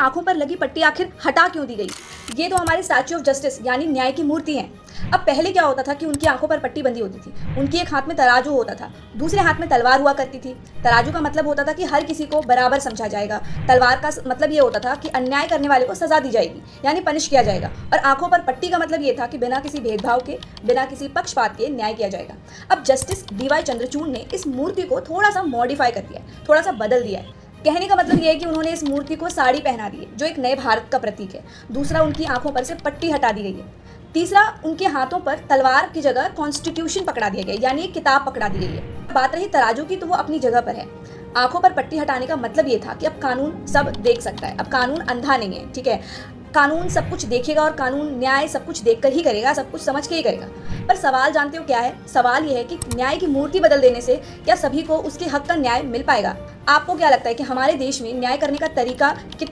आंखों पर लगी पट्टी आखिर हटा क्यों दी गई? ये तो हमारे स्टैच्यू ऑफ जस्टिस यानी न्याय की मूर्ति है। अब पहले क्या होता था कि उनकी आंखों पर पट्टी बंधी होती थी, उनकी एक हाथ में तराजू होता था, दूसरे हाथ में तलवार हुआ करती थी। तराजू का मतलब होता था कि हर किसी को बराबर समझा जाएगा, तलवार का मतलब ये होता था कि अन्याय करने वाले को सजा दी जाएगी यानी पनिश किया जाएगा, और आंखों पर पट्टी का मतलब ये था कि बिना किसी भेदभाव के, बिना किसी पक्षपात के न्याय किया जाएगा। अब जस्टिस DY चंद्रचूड़ ने इस मूर्ति को थोड़ा सा मॉडिफाई कर दिया है, थोड़ा सा बदल दिया है। कहने का मतलब ये है कि उन्होंने इस मूर्ति को साड़ी पहना दी है जो एक नए भारत का प्रतीक है। दूसरा, उनकी आंखों पर से पट्टी हटा दी गई है। तीसरा, उनके हाथों पर तलवार की जगह कॉन्स्टिट्यूशन पकड़ा दिया गया यानी एक किताब पकड़ा दी गई है। बात रही तराजू की, तो वो अपनी जगह पर है। आंखों पर पट्टी हटाने का मतलब ये था कि अब कानून सब देख सकता है, अब कानून अंधा नहीं है, ठीक है। कानून सब कुछ देखेगा और कानून न्याय सब कुछ देखकर ही करेगा, सब कुछ समझ के ही करेगा। पर सवाल जानते हो क्या है? सवाल ये है कि न्याय की मूर्ति बदल देने से क्या सभी को उसके हक का न्याय मिल पाएगा? आपको क्या लगता है कि हमारे देश में न्याय करने का तरीका कितना